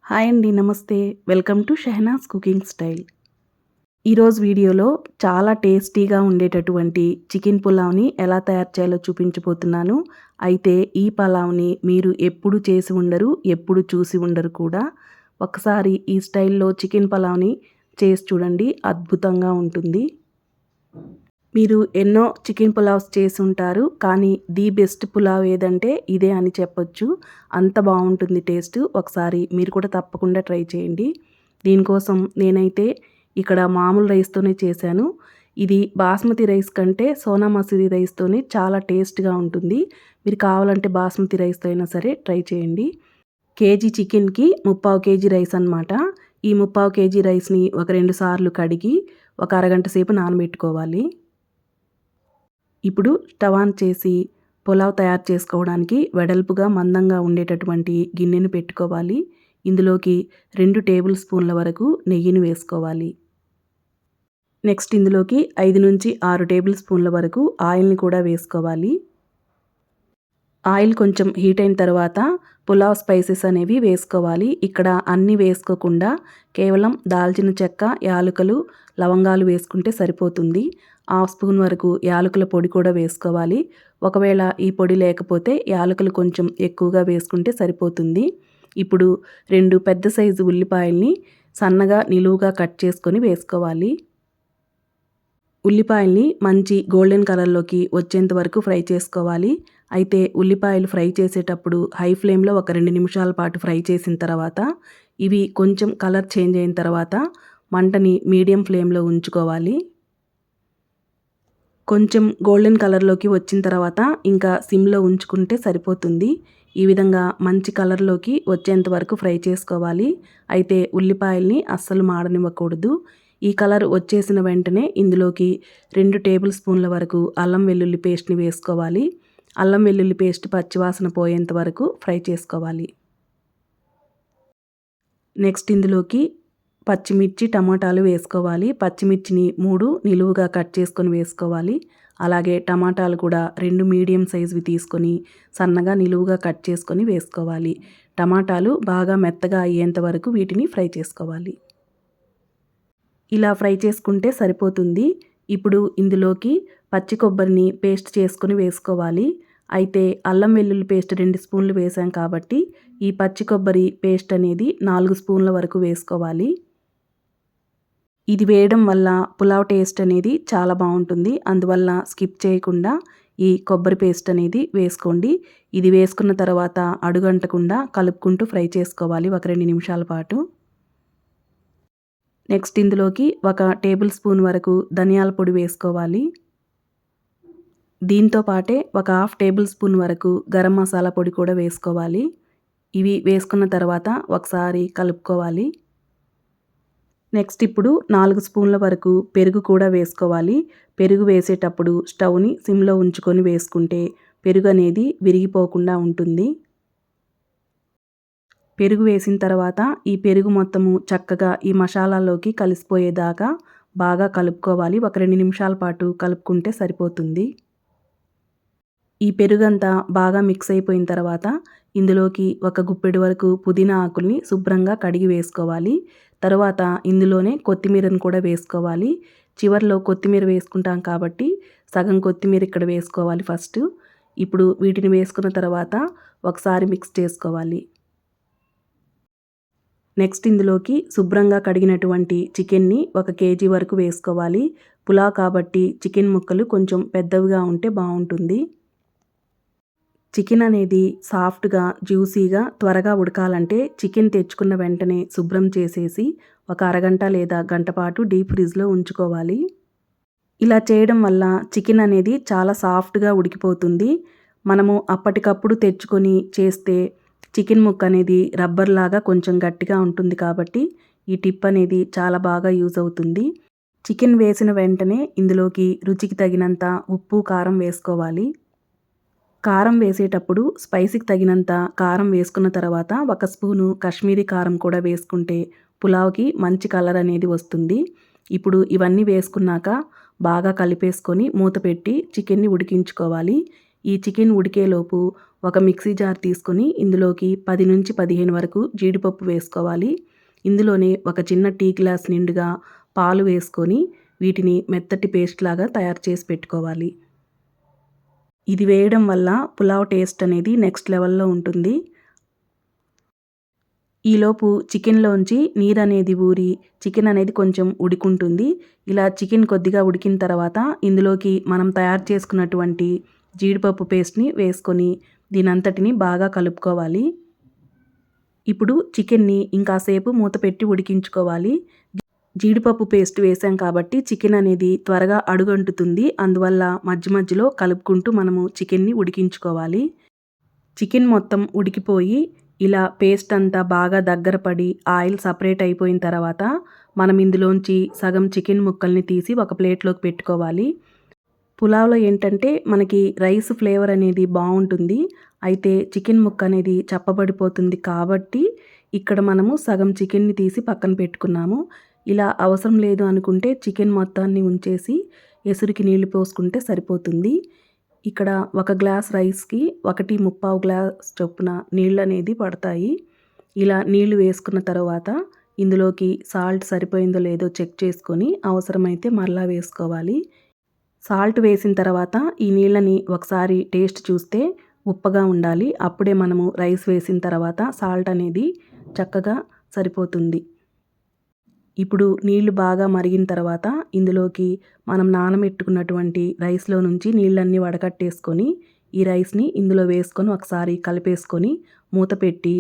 Hi అండి, నమస్తే. Welcome to Shehnaz cooking style. ఈరోజు వీడియోలో చాలా టేస్టీగా ఉండేటటువంటి చికెన్ పులావ్ని ఎలా తయారు చేయాలో చూపించబోతున్నాను. అయితే ఈ పులావ్ని మీరు ఎప్పుడు చేసి ఉండరు, ఎప్పుడు చూసి ఉండరు కూడా. ఒకసారి ఈ స్టైల్లో చికెన్ పులావ్ని చేసి చూడండి, అద్భుతంగా ఉంటుంది. మీరు ఎన్నో చికెన్ పులావ్స్ చేసి ఉంటారు, కానీ ది బెస్ట్ పులావ్ ఏదంటే ఇదే అని చెప్పొచ్చు. అంత బాగుంటుంది టేస్ట్. ఒకసారి మీరు కూడా తప్పకుండా ట్రై చేయండి. దీనికోసం నేనైతే ఇక్కడ మామూలు రైస్తోనే చేశాను. ఇది బాస్మతి రైస్ కంటే సోనా మసూరి రైస్తోనే చాలా టేస్ట్గా ఉంటుంది. మీరు కావాలంటే బాస్మతి రైస్తో అయినా సరే ట్రై చేయండి. కేజీ చికెన్కి 3/4 కేజీ రైస్ అనమాట. ఈ 3/4 కేజీ రైస్ని ఒక 2 సార్లు కడిగి ఒక అరగంట సేపు నానబెట్టుకోవాలి. ఇప్పుడు స్టవ్ ఆన్ చేసి పులావ్ తయారు చేసుకోవడానికి వెడల్పుగా మందంగా ఉండేటటువంటి గిన్నెను పెట్టుకోవాలి. ఇందులోకి 2 టేబుల్ స్పూన్ల వరకు నెయ్యిని వేసుకోవాలి. నెక్స్ట్ ఇందులోకి 5 నుంచి 6 టేబుల్ స్పూన్ల వరకు ఆయిల్ని కూడా వేసుకోవాలి. ఆయిల్ కొంచెం హీట్ అయిన తర్వాత పులావ్ స్పైసెస్ అనేవి వేసుకోవాలి. ఇక్కడ అన్నీ వేసుకోకుండా కేవలం దాల్చిన చెక్క, యాలకులు, లవంగాలు వేసుకుంటే సరిపోతుంది. 1/2 స్పూన్ వరకు యాలకుల పొడి కూడా వేసుకోవాలి. ఒకవేళ ఈ పొడి లేకపోతే యాలకులు కొంచెం ఎక్కువగా వేసుకుంటే సరిపోతుంది. ఇప్పుడు 2 పెద్ద సైజు ఉల్లిపాయల్ని సన్నగా నిలువుగా కట్ చేసుకొని వేసుకోవాలి. ఉల్లిపాయల్ని మంచి గోల్డెన్ కలర్లోకి వచ్చేంత వరకు ఫ్రై చేసుకోవాలి. అయితే ఉల్లిపాయలు ఫ్రై చేసేటప్పుడు హై ఫ్లేమ్లో ఒక 2 నిమిషాల పాటు ఫ్రై చేసిన తర్వాత ఇవి కొంచెం కలర్ చేంజ్ అయిన తర్వాత మంటని మీడియం ఫ్లేమ్లో ఉంచుకోవాలి. కొంచెం గోల్డెన్ కలర్లోకి వచ్చిన తర్వాత ఇంకా సిమ్లో ఉంచుకుంటే సరిపోతుంది. ఈ విధంగా మంచి కలర్లోకి వచ్చేంత వరకు ఫ్రై చేసుకోవాలి. అయితే ఉల్లిపాయల్ని అస్సలు మాడనివ్వకూడదు. ఈ కలర్ వచ్చేసిన వెంటనే ఇందులోకి 2 టేబుల్ స్పూన్ల వరకు అల్లం వెల్లుల్లి పేస్ట్ని వేసుకోవాలి. అల్లం వెల్లుల్లి పేస్ట్ పచ్చివాసన పోయేంత వరకు ఫ్రై చేసుకోవాలి. నెక్స్ట్ ఇందులోకి పచ్చిమిర్చి, టమాటాలు వేసుకోవాలి. పచ్చిమిర్చిని 3 నిలువుగా కట్ చేసుకొని వేసుకోవాలి. అలాగే టమాటాలు కూడా 2 మీడియం సైజువి తీసుకొని సన్నగా నిలువుగా కట్ చేసుకొని వేసుకోవాలి. టమాటాలు బాగా మెత్తగా అయ్యేంత వరకు వీటిని ఫ్రై చేసుకోవాలి. ఇలా ఫ్రై చేసుకుంటే సరిపోతుంది. ఇప్పుడు ఇందులోకి పచ్చి కొబ్బరిని పేస్ట్ చేసుకొని వేసుకోవాలి. అయితే అల్లం వెల్లుల్లి పేస్ట్ 2 స్పూన్లు వేసాం కాబట్టి ఈ పచ్చి కొబ్బరి పేస్ట్ అనేది 4 స్పూన్ల వరకు వేసుకోవాలి. ఇది వేయడం వల్ల పులావ్ టేస్ట్ అనేది చాలా బాగుంటుంది. అందువల్ల స్కిప్ చేయకుండా ఈ కొబ్బరి పేస్ట్ అనేది వేసుకోండి. ఇది వేసుకున్న తర్వాత అడుగంటకుండా కలుపుకుంటూ ఫ్రై చేసుకోవాలి ఒక 2 నిమిషాల పాటు. నెక్స్ట్ ఇందులోకి 1 టేబుల్ స్పూన్ వరకు ధనియాల పొడి వేసుకోవాలి. దీంతో పాటే 1/2 టేబుల్ స్పూన్ వరకు గరం మసాలా పొడి కూడా వేసుకోవాలి. ఇవి వేసుకున్న తర్వాత ఒకసారి కలుపుకోవాలి. నెక్స్ట్ ఇప్పుడు 4 స్పూన్ల వరకు పెరుగు కూడా వేసుకోవాలి. పెరుగు వేసేటప్పుడు స్టవ్ని సిమ్లో ఉంచుకొని వేసుకుంటే పెరుగు అనేది విరిగిపోకుండా ఉంటుంది. పెరుగు వేసిన తర్వాత ఈ పెరుగు మొత్తము చక్కగా ఈ మసాలాలోకి కలిసిపోయేదాకా బాగా కలుపుకోవాలి. ఒక 2 నిమిషాల పాటు కలుపుకుంటే సరిపోతుంది. ఈ పెరుగంతా బాగా మిక్స్ అయిపోయిన తర్వాత ఇందులోకి 1 గుప్పెడు వరకు పుదీనా ఆకుల్ని శుభ్రంగా కడిగి వేసుకోవాలి. తర్వాత ఇందులోనే కొత్తిమీరను కూడా వేసుకోవాలి. చివర్లో కొత్తిమీర వేసుకుంటాం కాబట్టి సగం కొత్తిమీర ఇక్కడ వేసుకోవాలి ఫస్ట్. ఇప్పుడు వీటిని వేసుకున్న తర్వాత ఒకసారి మిక్స్ చేసుకోవాలి. నెక్స్ట్ ఇందులోకి శుభ్రంగా కడిగినటువంటి చికెన్ని 1 కేజీ వరకు వేసుకోవాలి. పులావ్ కాబట్టి చికెన్ ముక్కలు కొంచెం పెద్దవిగా ఉంటే బాగుంటుంది. చికెన్ అనేది సాఫ్ట్గా, జ్యూసీగా త్వరగా ఉడకాలంటే చికెన్ తెచ్చుకున్న వెంటనే శుభ్రం చేసేసి ఒక అరగంట లేదా గంట పాటు డీప్ ఫ్రిడ్జ్లో ఉంచుకోవాలి. ఇలా చేయడం వల్ల చికెన్ అనేది చాలా సాఫ్ట్గా ఉడికిపోతుంది. మనము అప్పటికప్పుడు తెచ్చుకొని చేస్తే చికెన్ ముక్క అనేది రబ్బర్ లాగా కొంచెం గట్టిగా ఉంటుంది కాబట్టి ఈ టిప్ అనేది చాలా బాగా యూజ్ అవుతుంది. చికెన్ వేసిన వెంటనే ఇందులోకి రుచికి తగినంత ఉప్పు, కారం వేసుకోవాలి. కారం వేసేటప్పుడు స్పైసీకి తగినంత కారం వేసుకున్న తర్వాత 1 స్పూను కాశ్మీరీ కారం కూడా వేసుకుంటే పులావ్కి మంచి కలర్ అనేది వస్తుంది. ఇప్పుడు ఇవన్నీ వేసుకున్నాక బాగా కలిపేసుకొని మూత పెట్టి చికెన్ని ఉడికించుకోవాలి. ఈ చికెన్ ఉడికేలోపు ఒక మిక్సీ జార్ తీసుకొని ఇందులోకి 10 నుంచి 15 వరకు జీడిపప్పు వేసుకోవాలి. ఇందులోనే ఒక చిన్న టీ గ్లాస్ నిండుగా పాలు వేసుకొని వీటిని మెత్తటి పేస్ట్ లాగా తయారు చేసి పెట్టుకోవాలి. ఇది వేయడం వల్ల పులావ్ టేస్ట్ అనేది నెక్స్ట్ లెవెల్లో ఉంటుంది. ఈలోపు చికెన్లోంచి నీరు అనేది ఊరి చికెన్ అనేది కొంచెం ఉడుకుంటుంది. ఇలా చికెన్ కొద్దిగా ఉడికిన తర్వాత ఇందులోకి మనం తయారు చేసుకున్నటువంటి జీడిపప్పు పేస్ట్ని వేసుకొని దీనంతటిని బాగా కలుపుకోవాలి. ఇప్పుడు చికెన్ని ఇంకాసేపు మూత పెట్టి ఉడికించుకోవాలి. జీడిపప్పు పేస్ట్ వేసాం కాబట్టి చికెన్ అనేది త్వరగా అడుగంటుతుంది. అందువల్ల మధ్య మధ్యలో కలుపుకుంటూ మనము చికెన్ని ఉడికించుకోవాలి. చికెన్ మొత్తం ఉడికిపోయి ఇలా పేస్ట్ అంతా బాగా దగ్గర పడి ఆయిల్ సపరేట్ అయిపోయిన తర్వాత మనం ఇందులోంచి సగం చికెన్ ముక్కల్ని తీసి ఒక ప్లేట్లోకి పెట్టుకోవాలి. పులావ్లో ఏంటంటే మనకి రైస్ ఫ్లేవర్ అనేది బాగుంటుంది. అయితే చికెన్ ముక్క అనేది చప్పబడిపోతుంది కాబట్టి ఇక్కడ మనము సగం చికెన్ని తీసి పక్కన పెట్టుకున్నాము. ఇలా అవసరం లేదు అనుకుంటే చికెన్ మొత్తాన్ని ఉంచేసి ఎసురికి నీళ్లు పోసుకుంటే సరిపోతుంది. ఇక్కడ ఒక గ్లాస్ రైస్కి 1.25 గ్లాస్ చొప్పున నీళ్ళు అనేది పడతాయి. ఇలా నీళ్లు వేసుకున్న తర్వాత ఇందులోకి సాల్ట్ సరిపోయిందో లేదో చెక్ చేసుకొని అవసరమైతే మరలా వేసుకోవాలి. సాల్ట్ వేసిన తర్వాత ఈ నీళ్ళని ఒకసారి టేస్ట్ చూస్తే ఉప్పగా ఉండాలి. అప్పుడే మనము రైస్ వేసిన తర్వాత సాల్ట్ అనేది చక్కగా సరిపోతుంది. ఇప్పుడు నీళ్లు బాగా మరిగిన తర్వాత ఇందులోకి మనం నానబెట్టుకున్నటువంటి రైస్లో నుంచి నీళ్ళన్నీ వడకట్టేసుకొని ఈ రైస్ని ఇందులో వేసుకొని ఒకసారి కలిపేసుకొని మూత పెట్టి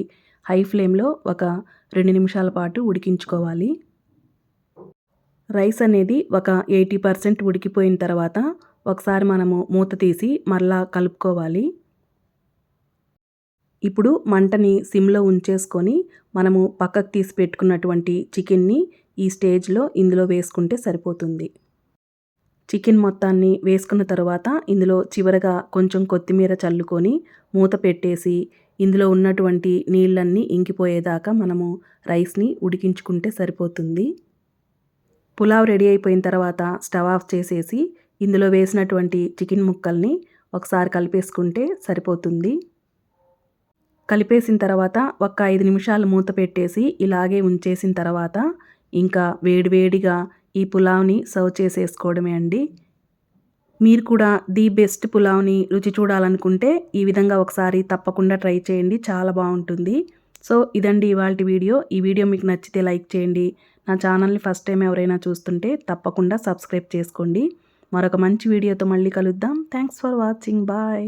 హై ఫ్లేమ్లో ఒక 2 నిమిషాల పాటు ఉడికించుకోవాలి. రైస్ అనేది ఒక 80% ఉడికిపోయిన తర్వాత ఒకసారి మనము మూత తీసి మరలా కలుపుకోవాలి. ఇప్పుడు మంటని సిమ్లో ఉంచేసుకొని మనము పక్కకు తీసి పెట్టుకున్నటువంటి చికెన్ని ఈ స్టేజ్లో ఇందులో వేసుకుంటే సరిపోతుంది. చికెన్ మొత్తాన్ని వేసుకున్న తర్వాత ఇందులో చివరగా కొంచెం కొత్తిమీర చల్లుకొని మూత పెట్టేసి ఇందులో ఉన్నటువంటి నీళ్ళన్నీ ఇంకిపోయేదాకా మనము రైస్ని ఉడికించుకుంటే సరిపోతుంది. పులావ్ రెడీ అయిపోయిన తర్వాత స్టవ్ ఆఫ్ చేసేసి ఇందులో వేసినటువంటి చికెన్ ముక్కల్ని ఒకసారి కలిపేసుకుంటే సరిపోతుంది. కలిపేసిన తర్వాత ఒక 5 నిమిషాలు మూత పెట్టేసి ఇలాగే ఉంచేసిన తర్వాత ఇంకా వేడివేడిగా ఈ పులావ్ని సర్వ్ చేసేసుకోవడమే అండి. మీరు కూడా ది బెస్ట్ పులావ్ని రుచి చూడాలనుకుంటే ఈ విధంగా ఒకసారి తప్పకుండా ట్రై చేయండి. చాలా బాగుంటుంది. సో ఇదండి ఇవాల్టి వీడియో. ఈ వీడియో మీకు నచ్చితే లైక్ చేయండి. నా ఛానల్ని ఫస్ట్ టైం ఎవరైనా చూస్తుంటే తప్పకుండా సబ్స్క్రైబ్ చేసుకోండి. మరొక మంచి వీడియోతో మళ్ళీ కలుద్దాం. Thanks for watching. బాయ్.